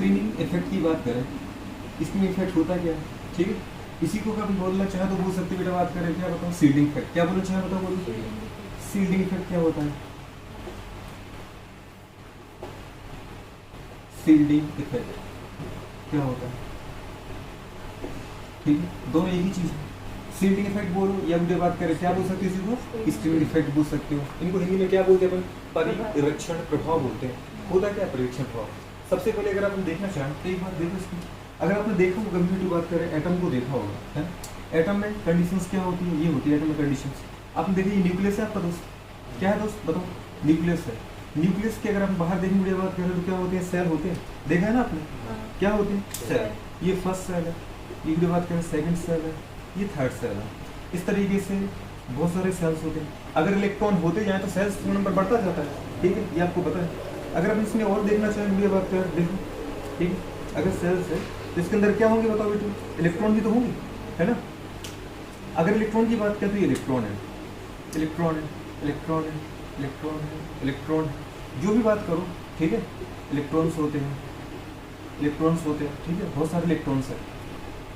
Screening effect की बात करें, इसमें इफेक्ट होता क्या है, ठीक है। इसी को कभी बोलना चाहे तो बोल सकते बेटा, बात करें क्या बताओ, शील्डिंग इफेक्ट। क्या बोलना चाहे बताओ, बोलो शील्डिंग इफेक्ट क्या होता है। शील्डिंग इफेक्ट क्या होता है, ठीक है, दोनों एक ही चीज है। शील्डिंग इफेक्ट बोलो या वीडियो बात करें क्या बोल सकते हो, इसी को स्क्रीनिंग इफेक्ट बोल सकते हो। इनको हिंदी में क्या बोलते हैं अपन, परिरक्षण प्रभाव बोलते हैं। होता क्या है परिरक्षण प्रभाव। सबसे पहले अगर आप देखना चाहें तो एक बार देखो इसकी, अगर आपने देखा होगा कभी भी बात करें एटम को देखा होगा, है एटम में कंडीशंस क्या होती है, ये होती है एटम में कंडीशंस। आपने देखिए ये न्यूक्लियस है आपका दोस्त, क्या है दोस्त बताओ, न्यूक्लियस है। न्यूक्लियस के अगर आप बाहर देखने वीडियो बात करें तो क्या होते हैं, सेल होते हैं, देखा है ना आपने, क्या होते हैं सेल। ये फर्स्ट सेल है, ये वीडियो बात करें सेकंड सेल है, ये थर्ड सेल है। इस तरीके से बहुत सारे सेल्स होते हैं। अगर इलेक्ट्रॉन होते जाए तो सेल्स नंबर बढ़ता जाता है, ठीक है, ये आपको पता है। अगर आप इसमें और देखना चाहें वीडियो बात करें देखो, ठीक है, अगर सेल्स है तो इसके अंदर क्या होंगे बताओ बेटे, इलेक्ट्रॉन भी तो होंगे, है ना। अगर इलेक्ट्रॉन की बात करें तो ये इलेक्ट्रॉन है, इलेक्ट्रॉन है, इलेक्ट्रॉन है, इलेक्ट्रॉन है, इलेक्ट्रॉन है, जो भी बात करो, ठीक है, इलेक्ट्रॉन्स होते हैं, इलेक्ट्रॉन्स होते हैं, ठीक है, बहुत सारे इलेक्ट्रॉन्स है।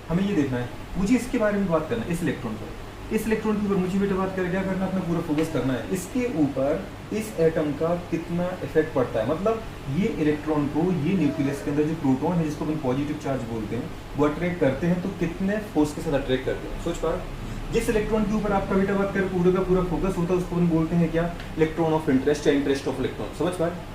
हमें ये देखना है, मुझे इसके बारे में बात करना है, इस इलेक्ट्रॉन पर, इस इलेक्ट्रॉन के ऊपर मुझे बेटा बात करें क्या करना है, अपना पूरा फोकस करना है इसके ऊपर, इस एटम का कितना इफेक्ट पड़ता है। मतलब ये इलेक्ट्रॉन को ये न्यूक्लियस के अंदर जो प्रोटॉन है जिसको अपन पॉजिटिव चार्ज बोलते हैं वो अट्रैक्ट करते हैं, तो कितने फोर्स के साथ अट्रैक्ट करते हैं, सोच पा रहे। जिस इलेक्ट्रॉन के ऊपर आपका बेटा बात करें पूरे का पूरा फोकस होता है उसको अपन बोलते हैं क्या, इलेक्ट्रॉन ऑफ इंटरेस्ट या इंटरेस्ट ऑफ इलेक्ट्रॉन, समझ पा रहे।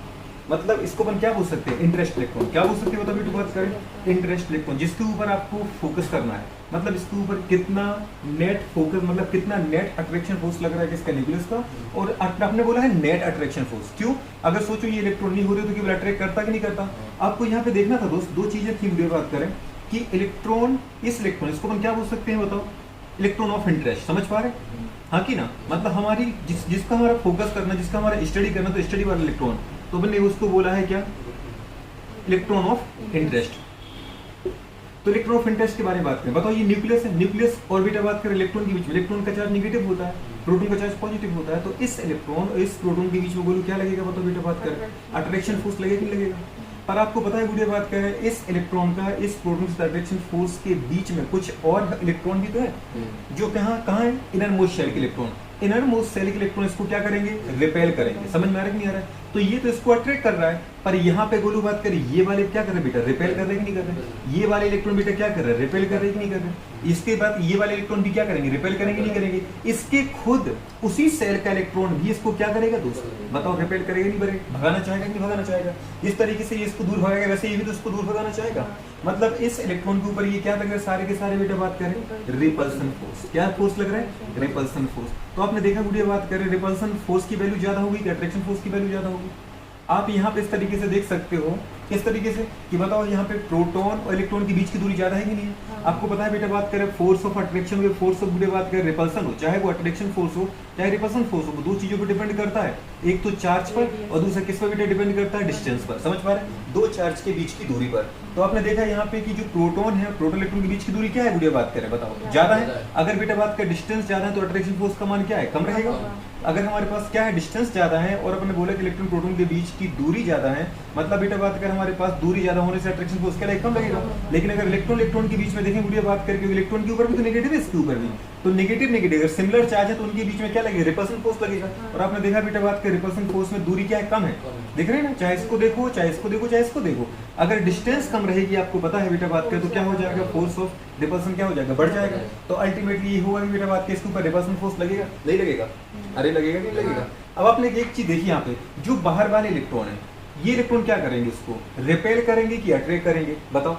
मतलब इसको अपन क्या बोल सकते हैं, इंटरेस्ट इलेक्ट्रॉन। क्या बोल सकते हैं बताओ बेटा बात करें, इंटरेस्ट इलेक्ट्रॉन, जिसके ऊपर आपको फोकस करना है। मतलब इसके ऊपर कितना नेट फोकस, मतलब कितना नेट अट्रैक्शन फोर्स लग रहा है किसका, न्यूक्लियस का। और आपने बोला है नेट अट्रैक्शन फोर्स, क्यों, अगर सोचो ये इलेक्ट्रॉन नहीं हो रहे तो केवल अट्रैक्ट करता कि नहीं करता। आपको यहाँ पे देखना था दोस्त, दो चीजें थी वीडियो बात करें कि इलेक्ट्रॉन, इस इलेक्ट्रॉन इसको अपन क्या बोल सकते हैं बताओ, इलेक्ट्रॉन ऑफ इंटरेस्ट, समझ पा रहे, हाँ कि ना। मतलब हमारी जिसका हमारा फोकस करना, जिसका हमारा स्टडी करना, तो स्टडी वाला इलेक्ट्रॉन, तो मैंने उसको बोला है क्या, इलेक्ट्रॉन ऑफ इंटरेस्ट। तो इलेक्ट्रॉन ऑफ इंटरेस्ट के बारे में बात करें, बताओ ये न्यूक्लियस है, न्यूक्लियस ऑर्बिटल बात करें इलेक्ट्रॉन के बीच में, इलेक्ट्रॉन का चार्ज नेगेटिव होता है, प्रोटॉन का चार्ज पॉजिटिव होता है। तो इस इलेक्ट्रॉन और इस प्रोटॉन के बीच में बोलो क्या लगेगा बताओ बेटा बात करें, अट्रैक्शन फोर्स लगेगा कि लगेगा। पर आपको पता है वीडियो बात करें, इस इलेक्ट्रॉन का इस प्रोटॉन से अट्रैक्शन फोर्स के बीच में कुछ और इलेक्ट्रॉन भी तो है, जो कहाँ है, इनर मोस्ट शेल के इलेक्ट्रॉन। इनर मोस्ट शेल के इलेक्ट्रॉन इसको क्या करेंगे, रिपेल करेंगे, समझ में आ रहा है कि नहीं आ रहा है। तो ये तो इसको अट्रैक्ट कर रहा है, पर यहाँ पे गोलू बात करें ये वाले क्या कर रहे हैं बेटा, रिपेल कर रहे हैं कि नहीं कर रहे। ये वाले इलेक्ट्रॉन बेटा क्या कर रहे हैं, रिपेल कर रहे हैं कि नहीं कर रहे। इसके बाद ये वाले इलेक्ट्रॉन भी क्या करेंगे, रिपेल करेंगे नहीं करेंगे। इसके खुद उसी सेल का इलेक्ट्रॉन भी इसको क्या करेगा दोस्त, बताओ, रिपेल करेगा नहीं करेगा, भगाना चाहेगा नहीं भगाना चाहेगा। इस तरीके से ये इसको दूर भगाएगा, वैसे ये भी तो इसको दूर भगाना चाहेगा। मतलब इस इलेक्ट्रॉन के ऊपर ये क्या लग रहा है, सारे के सारे बेटा बात करें रिपल्सन फोर्स। क्या फोर्स लग रहा है, रिपल्सन फोर्स। तो आपने देखा वीडियो बात करें, रिपल्सन फोर्स की वैल्यू ज्यादा होगी कि अट्रैक्शन फोर्स की वैल्यू ज्यादा होगी। आप यहाँ पे इस तरीके से देख सकते हो, किस तरीके से कि बताओ यहाँ पे प्रोटॉन और इलेक्ट्रॉन के बीच की दूरी ज्यादा है कि नहीं है। आपको पता है बेटा बात करें, फोर्स ऑफ अट्रैक्शन हो, फोर्स ऑफ बेटा बात करें रिपल्सन हो, चाहे वो अट्रैक्शन फोर्स हो चाहे रिपल्सन फोर्स हो, दो चीजों पर डिपेंड करता है, एक तो चार्ज पर और दूसरा किस पर बेटा डिपेंड करता है, डिस्टेंस पर, समझ पा रहे हैं, दो चार्ज के बीच की दूरी पर। तो आपने देखा यहाँ पे कि जो प्रोटॉन है, प्रोटॉन इलेक्ट्रॉन के बीच की दूरी क्या है वीडियो बात करें, बताओ ज्यादा है। अगर बेटा बात करें डिस्टेंस ज्यादा है तो अट्रैक्शन फोर्स का मान क्या है, कम रहेगा। अगर हमारे पास क्या है, डिस्टेंस ज्यादा है और अपने बोला कि इलेक्ट्रॉन प्रोटॉन के बीच की दूरी ज्यादा है, मतलब बेटा बात करें हमारे पास दूरी ज्यादा होने से अट्रैक्शन फोर्स क्या कम लगेगा। लेकिन अगर इलेक्ट्रॉन इलेक्ट्रॉन के बीच में देखें वीडियो बात करके, इलेक्ट्रॉन के ऊपर भी तो नेगेटिव है, इसके ऊपर भी तो नेगेटिव नेगेटिव, अगर सिमिलर चार्ज है तो उनके बीच में क्या लगेगा, रिपल्सन फोर्स लगेगा। और आपने देखा बेटा बात करें रिपल्सन फोर्स में दूरी क्या है, कम है, देख रहे हैं ना, चाहे इसको देखो चाहे इसको देखो चाहे इसको देखो, अगर डिस्टेंस कम रहेगी आपको पता है बेटा बात करें तो क्या हो जाएगा, फोर्स ऑफ रिपल्सन क्या हो जाएगा, बढ़ जाएगा। तो अल्टीमेटली ये होगा कि बेटा बात करें इसके ऊपर रिपल्सन फोर्स लगेगा नहीं लगेगा, अरे लगेगा नहीं लगेगा। अब आपने एक चीज देखी यहाँ पे, जो बाहर वाले इलेक्ट्रॉन है ये इलेक्ट्रॉन क्या करेंगे, इसको रिपेल करेंगे कि अट्रैक्ट करेंगे, बताओ।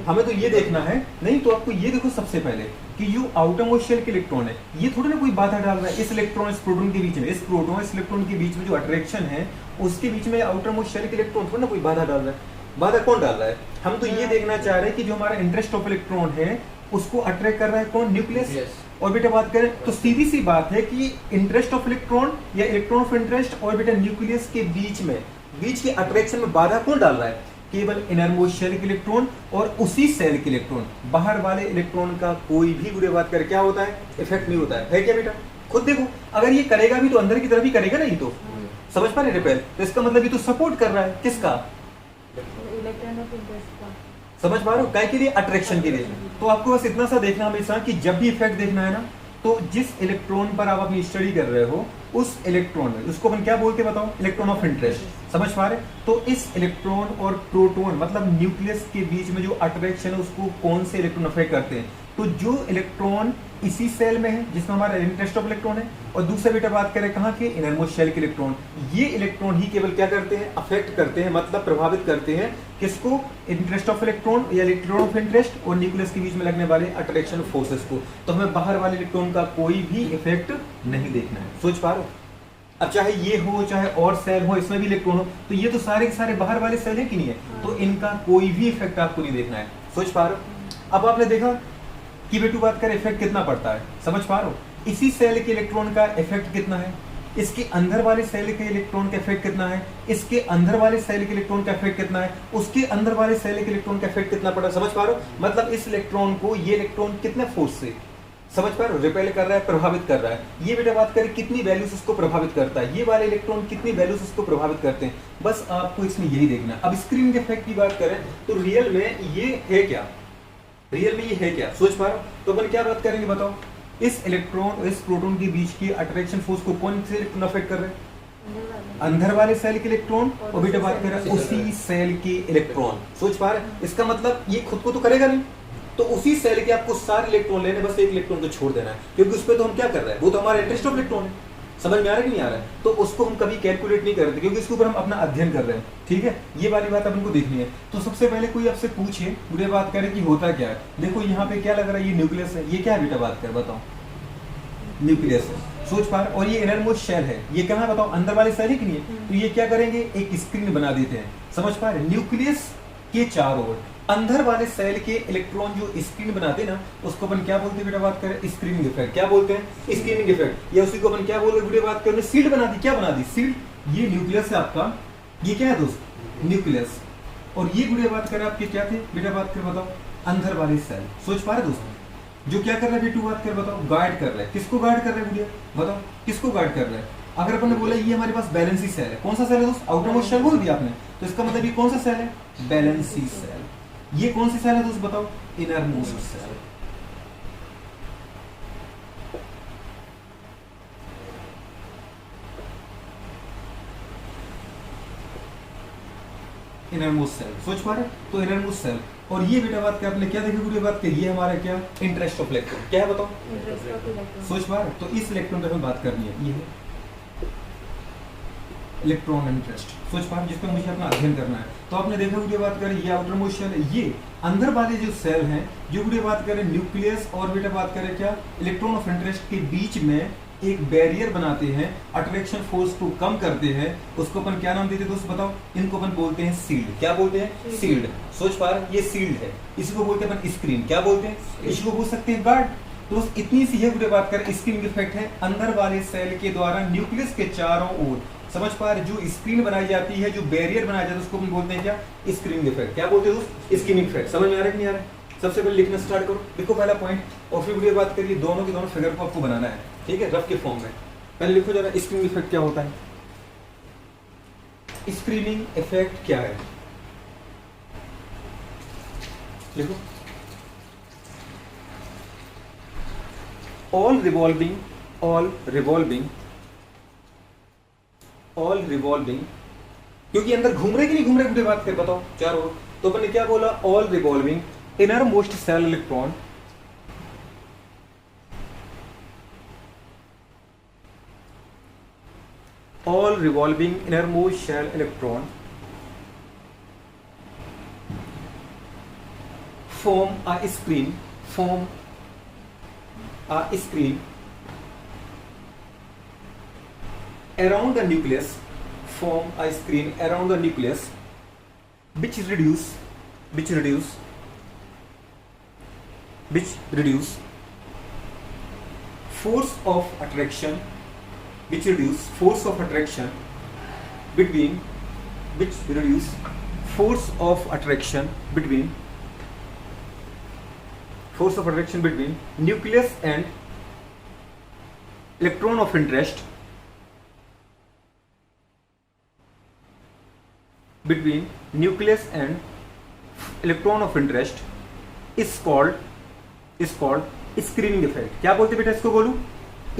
हमें तो ये देखना है, नहीं तो आपको ये देखो सबसे पहले कि जो आउटर मोस्ट शेल के इलेक्ट्रॉन है ये थोड़ा ना कोई बाधा डाल रहा है इस इलेक्ट्रॉन इस प्रोटॉन के बीच में, इस प्रोटॉन इस इलेक्ट्रॉन के बीच में जो अट्रैक्शन है उसके बीच में आउटर मोस्ट शेल के इलेक्ट्रॉन थोड़ा ना कोई बाधा डाल रहा है। बाधा कौन डाल रहा है, हम तो ये देखना चाह रहे हैं कि जो हमारा इंटरेस्ट ऑफ इलेक्ट्रॉन है उसको अट्रैक्ट कर रहा है कौन, न्यूक्लियस। और बेटा बात करें तो सीधी सी बात है कि इंटरेस्ट ऑफ इलेक्ट्रॉन या इलेक्ट्रॉन ऑफ इंटरेस्ट और बेटा न्यूक्लियस के बीच के अट्रैक्शन में बाधा कौन डाल रहा है, केवल इनर मोस्ट शेल के इलेक्ट्रॉन और उसी सेल के इलेक्ट्रॉन। बाहर वाले इलेक्ट्रॉन का कोई भी बुरी बात कर क्या होता है, इफेक्ट नहीं होता है क्या बेटा, खुद देखो। अगर ये करेगा भी तो अंदर की तरफ ही करेगा ना, ये तो समझ पा रहे रिपेल, तो इसका मतलब ये तो सपोर्ट कर रहा है किसका, इलेक्ट्रॉन ऑफ इंटरेस्ट का समझ पा रहे हो, काय के लिए, अट्रैक्शन के लिए। तो आपको बस इतना सा देखना हमेशा कि जब भी इफेक्ट देखना है ना, तो जिस इलेक्ट्रॉन पर आप अपनी स्टडी कर रहे हो उस इलेक्ट्रॉन में, उसको अपन क्या बोलते हैं बताओ, इलेक्ट्रॉन ऑफ इंटरेस्ट। समझ पा रहे, तो इस इलेक्ट्रॉन और प्रोटॉन मतलब न्यूक्लियस के बीच में जो अट्रैक्शन है उसको कौन से इलेक्ट्रॉन अफेक्ट करते हैं, तो जो इलेक्ट्रॉन इसी सेल में है जिसमें हमारा इंटरेस्ट ऑफ इलेक्ट्रॉन है, और दूसरा बेटा बात करें कहाँ के, इनरमोस्ट शेल के इलेक्ट्रॉन, ये इलेक्ट्रॉन ही केवल क्या करते हैं, अफेक्ट करते हैं, मतलब प्रभावित करते हैं किसको, इंटरेस्ट ऑफ इलेक्ट्रॉन या इलेक्ट्रॉन ऑफ इंटरेस्ट और न्यूक्लियस के बीच में लगने वाले अट्रैक्शन फोर्सेस को। तो हमें बाहर वाले इलेक्ट्रॉन का कोई भी इफेक्ट नहीं देखना है, सोच पा रहे हो। अब चाहे ये हो चाहे और सेल हो, इसमें भी इलेक्ट्रॉन हो, तो ये तो सारे के सारे बाहर वाले सेल है कि नहीं है, तो इनका कोई भी इफेक्ट आपको नहीं देखना है, सोच पा रहे हो। अब आपने देखा कि बेटू बात करें इफेक्ट कितना पड़ता है, समझ पा रहे हो, इसी सेल के इलेक्ट्रॉन का इफेक्ट कितना है, इसके अंदर वाले सेल के इलेक्ट्रॉन का इफेक्ट कितना है, इसके अंदर वाले सेल के इलेक्ट्रॉन का इफेक्ट कितना है, उसके अंदर वाले सेल के इलेक्ट्रॉन का इफेक्ट कितना पड़ा, समझ पा रहे हो। मतलब इस इलेक्ट्रॉन को ये इलेक्ट्रॉन कितने फोर्स से, समझ पा रहे हो, रिपेल कर रहा है, प्रभावित कर रहा है। ये बेटा बात करें कितनी वैल्यूज उसको प्रभावित करता है, ये वाले इलेक्ट्रॉन कितनी वैल्यूज उसको प्रभावित करते हैं, बस आपको इसमें यही देखना है। अब स्क्रीनिंग इफेक्ट की बात करें तो रियल में ये है क्या, रियल में ये है क्या, सोच पा रहे हो। तो अपन क्या बात करेंगे बताओ, इस इलेक्ट्रॉन और इस प्रोटॉन के बीच की अट्रैक्शन फोर्स को कौन से इलेक्ट्रॉन अफेक्ट कर रहे हैं, अंदर वाले सेल के इलेक्ट्रॉन, और बेटा बात कर रहे हैं उसी सेल के इलेक्ट्रॉन, सोच पा रहे हैं। इसका मतलब ये खुद को तो करेगा नहीं, तो उसी सेल के आपको सारे इलेक्ट्रॉन लेने, बस एक इलेक्ट्रॉन को छोड़ देना है, क्योंकि उस पर तो हम क्या कर रहे हैं, वो तो हमारा इंटरेस्ट ऑफ इलेक्ट्रॉन है, समझ में आ रहा है कि नहीं आ रहा है, तो उसको हम कभी कैलकुलेट नहीं करते क्योंकि इसके ऊपर हम अपना अध्ययन कर रहे हैं, ठीक है, ये वाली बात अपन को देखनी है। तो सबसे पहले कोई आपसे पूछे, पूरे बात करें कि होता क्या है, देखो यहाँ पे क्या लग रहा है, ये न्यूक्लियस है, ये क्या है बेटा बात कर बताओ, न्यूक्लियस है, सोच पा रहे, और ये इनरमोस्ट शेल है, ये कहाँ बताओ, अंदर वाले सेल ही कि नहीं है, तो ये क्या करेंगे, एक स्क्रीन बना देते हैं, समझ पा रहे, न्यूक्लियस के चारों ओर अंदर वाले सेल के इलेक्ट्रॉन जो स्क्रीन बनाते हैं ना, उसको अपन क्या बोलते हैं बेटा बात करें, स्क्रीनिंग इफेक्ट, क्या बोलते हैं, स्क्रीनिंग इफेक्ट, या उसी को अपन क्या बोल रहे बेटा बात करें, सील्ड बना दी, क्या बना दी, सील्ड। ये न्यूक्लियस है आपका, ये क्या है दोस्त, न्यूक्लियस, और ये बेटा बात करें आपके क्या थे, बेटा बात कर बताओ, अंदर वाले सेल, सोच पा रहे दोस्त, जो क्या कर रहे हैं बेटू बात कर बताओ, गार्ड कर रहे हैं, किसको गार्ड कर रहे हैं बेटा बताओ, किसको गार्ड कर रहे हैं। अगर अपन ने बोला ये हमारे पास बैलेंसी सेल है, कौन सा सेल है दोस्त, आउटरमोस्ट शेल बोल दिया आपने, तो इसका मतलब ये कौन सा सेल है, बैलेंसी सेल। ये कौन सी सेल है दोस्त बताओ, इनरमोस्ट सेल। इनरमोस्ट सेल, सोच पा रहे, तो इनरमोस्ट सेल, और ये बेटा बात कर आपने क्या देखा पूरी बात कर, ये हमारा क्या, इंटरेस्ट ऑफ इलेक्ट्रॉन, क्या है बताओ, सोच पा रहे, तो इस इलेक्ट्रॉन पर हमें बात करनी है, ये है इलेक्ट्रॉन इंटरेस्ट, सोच पा, जिस पर मुझे अपना अध्ययन करना है। तो आपने देखा वीडियो बात करें, ये आउटर मोस्ट शेल है, ये अंदर वाले जो सेल हैं, जो वीडियो बात करें न्यूक्लियस और बेटा बात करें क्या, इलेक्ट्रॉन ऑफ इंटरेस्ट के बीच में एक बैरियर बनाते हैं, अट्रैक्शन फोर्स को कम करते हैं, उसको अपन क्या नाम देते हैं दोस्त बताओ, इनको अपन बोलते हैं सील्ड, क्या बोलते हैं, सील्ड, सोच पा रहे, ये सील्ड है, इसी को बोलते हैं अपन स्क्रीन, क्या बोलते हैं, इसी को बोल सकते हैं गार्ड। तो इतनी सी है वीडियो बात करें, स्क्रीन इफेक्ट है अंदर वाले सेल के द्वारा न्यूक्लियस के चारों ओर, समझ पा रहे, जो स्क्रीन बनाई जाती है, जो बैरियर बनाया जाता है, उसको हम बोलते हैं क्या, स्क्रीनिंग इफेक्ट, क्या बोलते हैं दोस्त, स्क्रीनिंग इफेक्ट। समझ में आ रहा है कि नहीं आ रहा है। सबसे पहले लिखना स्टार्ट करो, लिखो पहला पॉइंट, और फिर वीडियो बात करिए, दोनों के दोनों फिगर को आपको बनाना है, ठीक है, रफ के फॉर्म में। पहले लिखो जरा स्क्रीनिंग इफेक्ट क्या होता है, स्क्रीनिंग इफेक्ट क्या है, लिखो, ऑल रिवॉल्विंग, क्योंकि अंदर घूम रहे कि नहीं घूम रहे, मुझे बात कर बताओ चारों, तो अपन ने क्या बोला, all revolving inner most shell electron, all revolving innermost shell electron form a screen around the nucleus, which reduce force of attraction between nucleus and electron of interest between nucleus and electron of interest is called screening effect. क्या बोलते बेटा इसको बोलूं?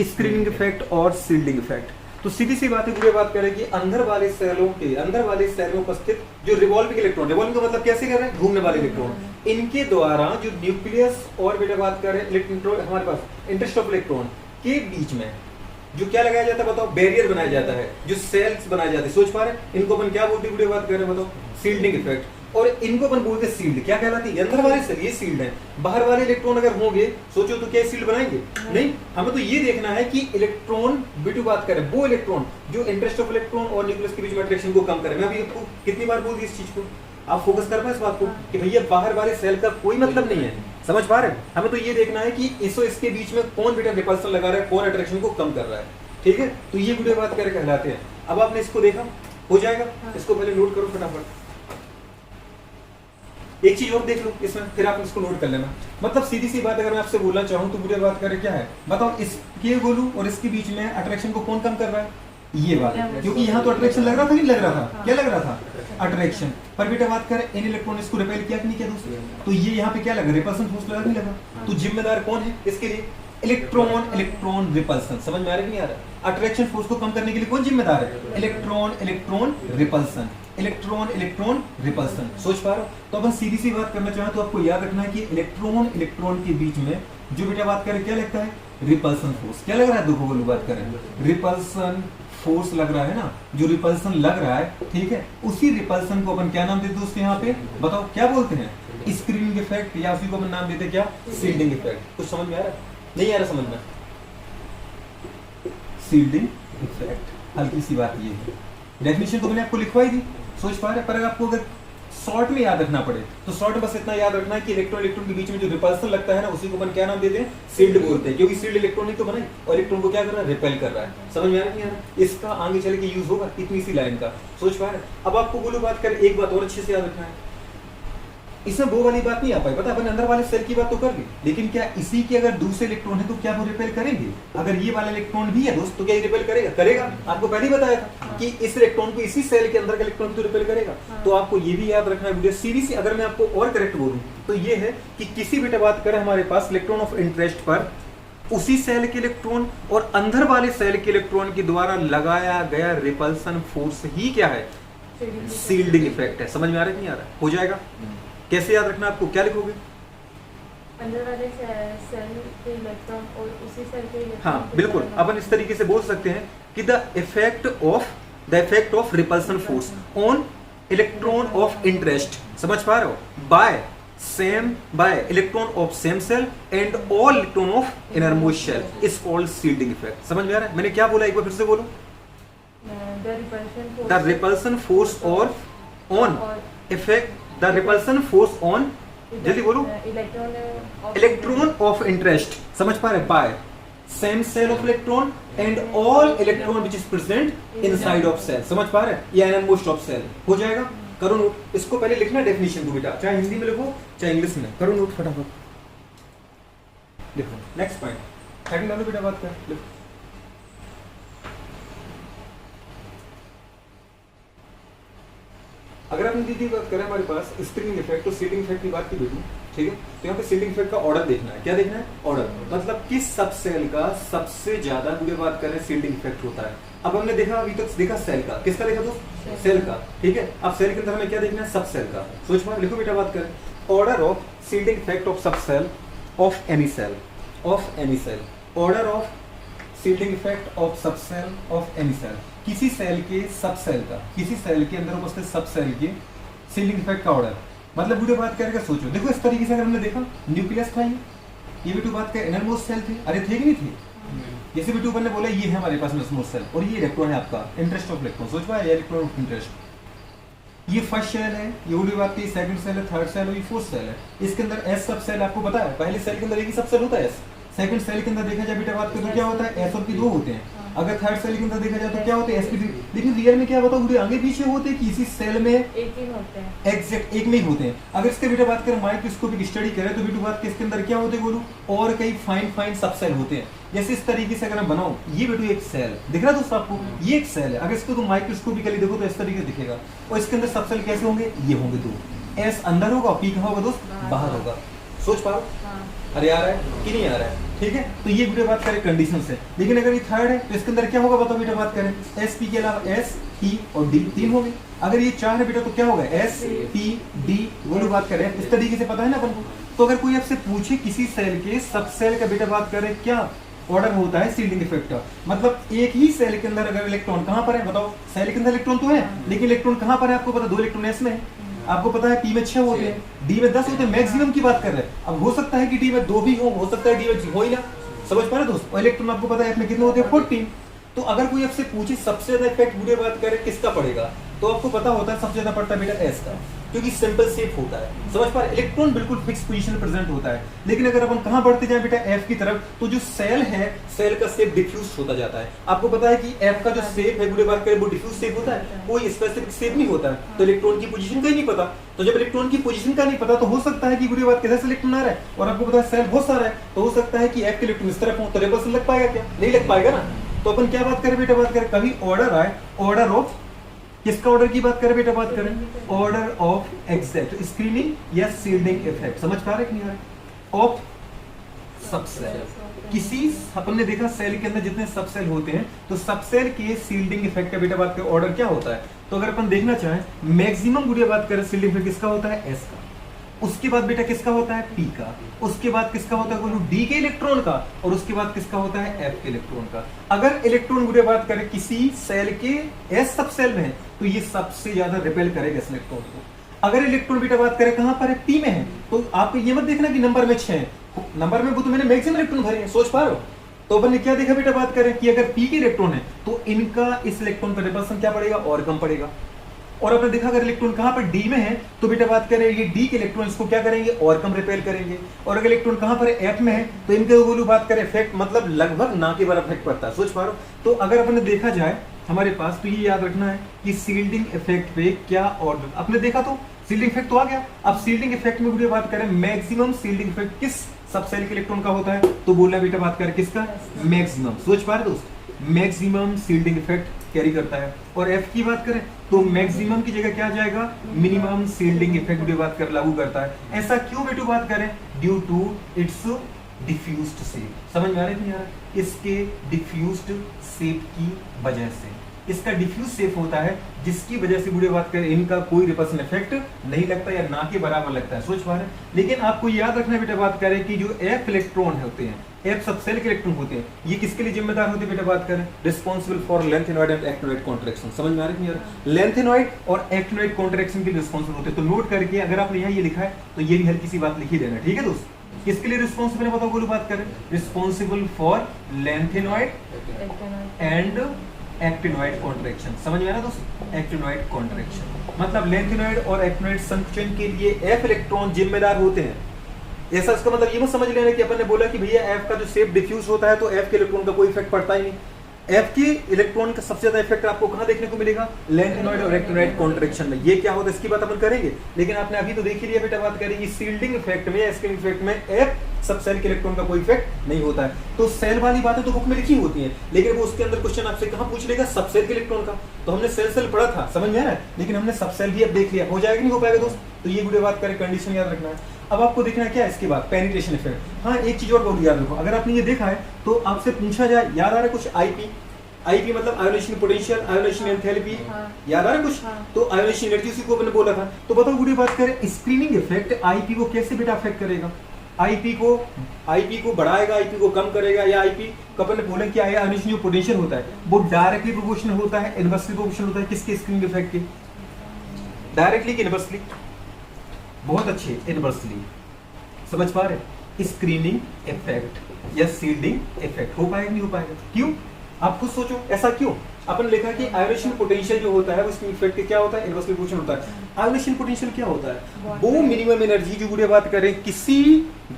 Screening effect और shielding effect. तो सीधी सी बात है, पूरी बात करें कि अंदर वाले सेल में उपस्थित जो रिवॉल्विंग इलेक्ट्रॉन, रिवॉल्विंग का मतलब कैसे कर रहे हैं, घूमने वाले इलेक्ट्रॉन, इनके द्वारा जो न्यूक्लियस और बेटा बात करें इलेक्ट्रॉन हमारे पास इंटरेस्ट ऑफ इलेक्ट्रॉन के बीच में जो क्या लगाया जाता है बताओ, बैरियर बनाया जाता है, जो सेल्स बनाए जाते हैं, सोच पा रहे हैं इनको अपन क्या बोलते हैं, पूरी बात कर रहे हैं बताओ, शील्डिंग इफेक्ट। और इनको अपन बोलते हैं शील्ड। क्या कहलाती है? अंदर वाले सेल ये शील्ड है, बाहर वाले इलेक्ट्रॉन अगर होंगे सोचो तो क्या शील्ड बनाएंगे? नहीं। हमें तो ये देखना है कि इलेक्ट्रॉन बिटू बात करें वो इलेक्ट्रॉन जो इंटरेस्ट ऑफ इलेक्ट्रॉन और न्यूक्लियस के बीच में अट्रैक्शन को कम करे। मैं अभी आपको कितनी बार बोल दी इस चीज को, आप फोकस कर पाए इस बात को कि भैया बाहर वाले सेल का कोई मतलब नहीं है, समझ पा रहे हैं? हमें तो ये देखना है कि इसके बीच में कौन बेटा रिपल्सन लगा रहा है, कौन अट्रैक्शन को कम कर रहा है, ठीक है? तो ये वीडियो बात करके कहलाते हैं। अब आपने इसको देखा, हो जाएगा, इसको पहले नोट करो फटाफट। एक चीज और देख लो इसमें, फिर आप इसको नोट कर लेना। मतलब सीधी सी बात अगर मैं आपसे बोलना चाहूँ तो वीडियो बात करें क्या है बताओ, इसके बोलूं और इसके बीच में अट्रैक्शन को कौन कम कर रहा है? ये वाला, क्योंकि यहाँ तो अट्रैक्शन लग रहा था, नहीं लग रहा था? क्या लग रहा था? अट्रैक्शन। पर बेटा बात करें इन इलेक्ट्रॉन इसको रिपेल किया कि नहीं किया दोस्तों? तो ये यहाँ पे क्या लगा, रिपल्सन फोर्स लगा नहीं लगा? तो जिम्मेदार कौन है इसके लिए? Electron repulsion. समझ में आ रहा है कि नहीं आ रहा? अट्रैक्शन फोर्स को कम करने के लिए कौन जिम्मेदार है? Electron repulsion. इलेक्ट्रॉन रिपल्सन, सोच पा रहे हो? तो अपन सीधी सी बात करना चाहें तो आपको याद रखना है कि इलेक्ट्रॉन के बीच में जो बेटा बात करें क्या लगता है? Repulsion force. क्या लग रहा है? देखो बोलो बात करें, रिपल्सन फोर्स लग रहा है ना, जो रिपल्सन लग रहा है, ठीक है? उसी रिपल्सन को अपन क्या नाम देते हैं दोस्तों? यहाँ पे बताओ क्या बोलते हैं? स्क्रीनिंग इफेक्ट, या उसी को अपन नाम देते हैं क्या? Shielding effect. कुछ समझ में आ रहा है? नहीं आ रहा समझ में? शील्डिंग इफेक्ट, हल्की सी बात ये है। डेफिनेशन तो मैंने आपको लिखवाई दी, सोच पा रहे? पर अगर आपको अगर शॉर्ट में याद रखना पड़े तो शॉर्ट में बस इतना याद रखना है कि इलेक्ट्रॉन के बीच में जो रिपल्सन लगता है ना, उसी को अपन क्या नाम देते हैं? शील्ड बोलते हैं, क्योंकि शील्ड इलेक्ट्रॉन ही तो बनाई और इलेक्ट्रॉन को क्या कर रहा है? रिपेल कर रहा है। समझ में आ रहा है नहीं आ रहा? इसका आगे चल के यूज होगा इतनी सी लाइन का, सोच पा रहे? अब आपको बोलो बात करें, एक बात और अच्छे से याद रखना है, इसमें वो वाली बात नहीं आ पाई, पता अपन अंदर वाले सेल की बात तो कर ली, लेकिन क्या इसी के अगर दूसरे इलेक्ट्रॉन है तो क्या वो रिपेल करेंगे? अगर ये वाला इलेक्ट्रॉन भी है दोस्त तो क्या ये रिपेल करेगा? करेगा। आपको पहले ही बताया था कि इस इलेक्ट्रॉन को इसी सेल के अंदर का इलेक्ट्रॉन तो रिपेल करेगा। तो आपको ये भी याद रखना है वीडियो सीधी सी। अगर मैं आपको और करेक्ट बोलूं तो ये है कि किसी बेटा बात करें हमारे पास इलेक्ट्रॉन ऑफ इंटरेस्ट पर उसी सेल के इलेक्ट्रॉन और अंदर वाले सेल के इलेक्ट्रॉन के द्वारा लगाया गया रिपल्सन फोर्स ही क्या है? शील्डिंग इफेक्ट है। समझ में आ रहा है नहीं आ रहा? हो जाएगा। कैसे याद रखना आपको? क्या लिखोगे? अंदर वाले सेल के इलेक्ट्रॉन और उसी सेल के इलेक्ट्रॉन। हाँ बिल्कुल, अपन इस तरीके से बोल सकते हैं कि the effect of repulsion force on electron of interest, समझ पा रहे हो? By electron of same shell and all electron of innermost shell is called shielding effect. समझ में आ रहा है? मैंने क्या बोला एक बार फिर से बोलो। The repulsion force on effect, the repulsion force on, जल्दी बोलो, इलेक्ट्रॉन ऑफ इंटरेस्ट। समझ पा रहे? By same shell of electron and all electron which is present inside of shell. समझ पा रहे? या इनरमोस्ट ऑफ सेल। हो जाएगा, करो नोट। इसको पहले लिखना डेफिनेशन को बेटा, चाहे हिंदी में लिखो चाहे इंग्लिश में, करो नोट फटाफट। देखो नेक्स्ट पॉइंट, हेडिंग डालो बेटा बात कर, लिखो। अगर आपने दीदी बात करें हमारे पास स्क्रीनिंग इफेक्ट और शील्डिंग इफेक्ट की बात की बेटी, ठीक है? तो यहाँ पे शील्डिंग इफेक्ट का ऑर्डर देखना है। क्या देखना है? ऑर्डर, मतलब किस सब सेल का सबसे ज्यादा पूरी बात करें शील्डिंग इफेक्ट होता है। अब हमने देखा, अभी तक देखा सेल का, किसका देखा दोस्त? सेल का, ठीक है? अब सेल के अंदर हमें क्या देखना है? सब सेल का। सोच पा लिखो बेटा बात करें, order of shielding effect of subshell of any shell, order of shielding effect of subshell of any shell, किसी सेल के सब सेल का, किसी सेल के अंदर उपस्थित सब सेल के शील्डिंग इफेक्ट का ऑर्डर। मतलब वीडियो बात करके सोचो, देखो इस तरीके से अगर हमने देखा, न्यूक्लियस था ये वीडियो बात कर इनरमोस्ट सेल थे, अरे थे कि नहीं थे? जैसे वीडियो ने बोला ये है हमारे पास इनरमोस्ट सेल और ये इलेक्ट्रॉन है आपका इंटरेस्ट ऑफ इलेक्ट्रॉन, सोच पाया? Electron of interest. ये फर्स्ट सेल है, ये वीडियो बात की सेकंड सेल है, थर्ड सेल है, ये फोर्थ सेल है। इसके अंदर एस सब सेल आपको पता है, पहले सेल के अंदर एक ही सब सेल होता है एस, सेकंड सेल के अंदर देखा जाए बेटा बात करें तो क्या होता है? एस और पी दो होते हैं। अगर थर्ड सेल के अंदर देखा जाए तो क्या होते हैं sp3, लेकिन रियल में क्या बताओ पूरे आगे पीछे होते हैं कि इसी सेल में एक ही होते हैं, एग्जैक्ट एक में ही होते हैं। अगर इसके बेटा बात करें माइक्रोस्कोपिक स्टडी करें तो बेटा बात के इसके अंदर क्या होते हैं बोलूं, और कई फाइन सब सेल होते हैं। जैसे इस तरीके से अगर मैं बनाऊं, ये बेटू एक सेल दिख रहा है दोस्तों आपको, ये एक सेल है। अगर इसको तुम माइक्रोस्कोपिकली देखो तो इस तरीके से दिखेगा, और इसके अंदर सब सेल कैसे होंगे, ये होंगे दो, एस अंदर होगा, पी कहाँ होगा दोस्त, बाहर होगा। सोच पा रहे, अरे आ रहा है कि नहीं आ रहा है, ठीक है। तो ये बेटा बात करें कंडीशन से, लेकिन अगर ये थर्ड है तो इसके अंदर क्या होगा बताओ बेटा बात करें, एस पी के अलावा एस पी और डी तीन हो गए। अगर ये चार है बेटा तो क्या होगा, एस पी डी, वो लोग बात करें इस तरीके से, पता है ना अपन को। तो अगर कोई आपसे पूछे किसी सेल के सब सेल का बेटा बात करें क्या ऑर्डर होता है शील्डिंग इफेक्ट का, मतलब एक ही सेल के अंदर अगर इलेक्ट्रॉन कहां पर है बताओ, सेल के अंदर इलेक्ट्रॉन तो है लेकिन इलेक्ट्रॉन कहां पर है आपको पता, दो इलेक्ट्रॉन एस में है, आपको पता है पी में 6 होते हैं, डी में 10 होते हैं, मैक्सिमम की बात कर रहे हैं। अब हो सकता है कि डी में 2 भी हो सकता है डी में हो ही ना, समझ पा रहे दोस्त। और इलेक्ट्रॉन आपको पता है एफ में कितने होते हैं 14। तो अगर कोई आपसे पूछे सबसे ज्यादा इफेक्ट बुरे बात करें किसका पड़ेगा, तो आपको पता होता है सबसे ज्यादा पड़ता है बेटा एस का, क्योंकि सिंपल शेप होता है, समझ पा रहे, इलेक्ट्रॉन बिल्कुल फिक्स पोजीशन में प्रेजेंट होता है। लेकिन अगर अपन कहां बढ़ते जाए बेटा एफ की तरफ, तो जो सेल है सेल का शेप डिफ्यूज होता जाता है। आपको पता है कि एफ का जो शेप है बुरे बात करें वो डिफ्यूज शेप होता है, कोई स्पेसिफिक शेप नहीं होता है। तो इलेक्ट्रॉन की पोजीशन का ही नहीं पता, तो जब इलेक्ट्रॉन की पोजीशन का नहीं पता तो हो सकता है कि बुरी बात कैसे इलेक्ट्रॉन आ रहा है और आपको पता है सेल बहुत सारा है, तो हो सकता है कि एफ के इलेक्ट्रॉन इस तरफ हो, तो रिपल्सन लग पाएगा क्या, नहीं लग पाएगा ना। तो अपन क्या बात करें बेटा बात करें, कभी ऑर्डर आए, ऑर्डर ऑफ किसका ऑर्डर की बात करें बेटा बात करें, ऑर्डर ऑफ एग्जैक्ट स्क्रीनिंग या शील्डिंग इफेक्ट, समझ पा रहे कि नहीं आ रहे, ऑफ सब सेल। किसी अपन ने देखा सेल के अंदर जितने सब सेल होते हैं तो सब सेल के शील्डिंग इफेक्ट का बेटा बात करें ऑर्डर क्या होता है। तो अगर अपन देखना चाहें मैक्सिमम बुढ़िया बात करें शील्डिंग इफेक्ट किसका होता है, एस का, उसके बाद बेटा किसका होता है, पी का, उसके बाद किसका होता है बोलो, डी के इलेक्ट्रॉन का, और उसके बाद किसका होता है, एफ के इलेक्ट्रॉन का। अगर इलेक्ट्रॉन बुढ़िया बात करें किसी सेल के एस सब सेल में है तो ये सबसे ज्यादा रिपेल करेगा इस इलेक्ट्रॉन को। अगर इलेक्ट्रॉन बेटा बात करें कहां पर है, पी में है, तो आपको ये मत देखना कि नंबर में 6 है, नंबर में वो तो मैंने मैक्सिमम इलेक्ट्रॉन भरे हैं, सोच पा रहे हो। तो अपन ने क्या देखा बेटा बात करें कि अगर पी के इलेक्ट्रॉन है तो इनका इस इलेक्ट्रॉन पर रिपल्सन क्या पड़ेगा, और कम पड़ेगा। और आपने देखा अगर इलेक्ट्रॉन कहां पर डी में है तो बेटा बात करें ये डी के इलेक्ट्रॉन इसको क्या करेंगे, और कम रिपेल करेंगे। और अगर इलेक्ट्रॉन कहां पर है, एफ में है, तो इनके बोलू बात करें इफेक्ट मतलब लगभग ना के बराबर इफेक्ट पड़ता है, सोच पा रहे हो। तो अगर अपन ने देखा जाए हमारे पास, तो ये याद रखना है कि शील्डिंग इफेक्ट पे क्या ऑर्डर, आपने देखा तो शील्डिंग इफेक्ट तो आ गया। अब शील्डिंग इफेक्ट में बुढ़िया बात करें मैक्सिमम शील्डिंग इफेक्ट किस सब सेल के इलेक्ट्रॉन का होता है, तो बोलना बेटा बात करें किसका, मैक्सिमम, सोच पा रहे दोस्त, मैक्सिमम शील्डिंग इफेक्ट कैरी करता है। और एफ की बात करें तो मैक्सिमम की जगह क्या आ जाएगा, मिनिमम शील्डिंग इफेक्ट बेटा बात कर लागू करता है। ऐसा क्यों बेटा बात करें, due to its diffused shape, समझ में आ रहा है नहीं आ रहा, इसके डिफ्यूज्ड शेप की वजह से, इसका डिफ्यूज शेप होता है जिसकी वजह से बुढ़े बात करें इनका कोई रिपल्सन इफेक्ट नहीं लगता या ना के बराबर लगता है, सोच पा रहे। लेकिन आपको याद रखना बेटा बात करें कि जो एफ इलेक्ट्रॉन होते हैं, एफ सब सेल के इलेक्ट्रॉन होते हैं, ये किसके लिए जिम्मेदार होते हैं बेटा बात करें, responsible for lanthanoid and actinoid contraction, समझ में आ रही है नहीं, लेंथेनॉइड और एक्टिनोइड कॉन्ट्रैक्शन के लिए रिस्पांसिबल होते हैं। तो नोट करके अगर आपने यहाँ ये लिखा है तो ये भी हल्की सी बात लिखी देना, ठीक है दोस्त। किसके लिए रिस्पांसिबल है बताओ बोलो बात करें, responsible for lanthanoid and actinoid contraction, समझ में आ रहा है दोस्तों, एक्टिनोइड कॉन्ट्रैक्शन मतलब लेंथेनॉइड और एक्टिनोइड संकुचन के लिए एफ इलेक्ट्रॉन जिम्मेदार होते हैं। ऐसा इसका मतलब ये मत समझ लेना कि अपन ने बोला कि भैया एफ का जो शेप डिफ्यूज होता है तो एफ के इलेक्ट्रॉन का कोई इफेक्ट पड़ता ही नहीं। एफ के इलेक्ट्रॉन का सबसे ज्यादा इफेक्ट आपको कहां देखने को मिलेगा, लेंथेनॉइड और एक्टिनोइड कॉन्ट्रैक्शन में। ये क्या होता है इसकी बात अपन करेंगे, लेकिन आपने अभी तो देख ही लिया बेटा बात करेंगे शील्डिंग इफेक्ट में, स्क्रीनिंग इफेक्ट में एफ सब सेल के इलेक्ट्रॉन का कोई इफेक्ट नहीं होता है। तो सेल वाली बातें तो बुक में लिखी होती हैं, लेकिन वो उसके अंदर क्वेश्चन आपसे कहां पूछ लेगा, सब सेल के इलेक्ट्रॉन का। तो हमने सेल पढ़ा था, समझ में आ रहा है, लेकिन हमने सब सेल भी अब देख लिया, हो जाएगा नहीं हो पाएगा दोस्त। तो ये बुढ़े बात करें कंडीशन याद रखना है। अब आपको देखना क्या है इसके बाद, पेनिट्रेशन इफेक्ट। हाँ एक चीज और बहुत याद रखो, अगर आपने ये देखा है तो आपसे पूछा जाए, याद आ रहा है कुछ आईपी, आईपी मतलब आयोनेशन पोटेंशियल, आयोनेशन एंथैल्पी, याद आ रहा है कुछ, तो आयोनेशन एनर्जी उसी को मैंने बोला था। तो बताओ बुढ़ी बात करें स्क्रीनिंग इफेक्ट आईपी को कैसे बेटा अफेक्ट करेगा, आईपी को बढ़ाएगा, आईपी को कम करेगा, या आईपी का अपन बोले क्या है, आयोनेशन जो पोटेंशियल होता है वो डायरेक्टली प्रोपोर्शनल होता है, इनवर्सली प्रोपोर्शनल होता है किसके, स्क्रीनिंग इफेक्ट के, डायरेक्टली कि इनवर्सली, बहुत अच्छे इनवर्सली, समझ पा रहे, स्क्रीनिंग इफेक्ट या शील्डिंग इफेक्ट हो पाएगा नहीं हो पाएगा, क्यों आप खुद सोचो ऐसा क्यों। अपन लिखा कि आयोनेशन पोटेंशियल जो होता है उसकी इफेक्ट क्या होता है, इनवर्सली प्रोपोर्शनल होता है। आयोनेशन पोटेंशियल क्या होता है, वो मिनिमम एनर्जी जो बुढ़े बात करें किसी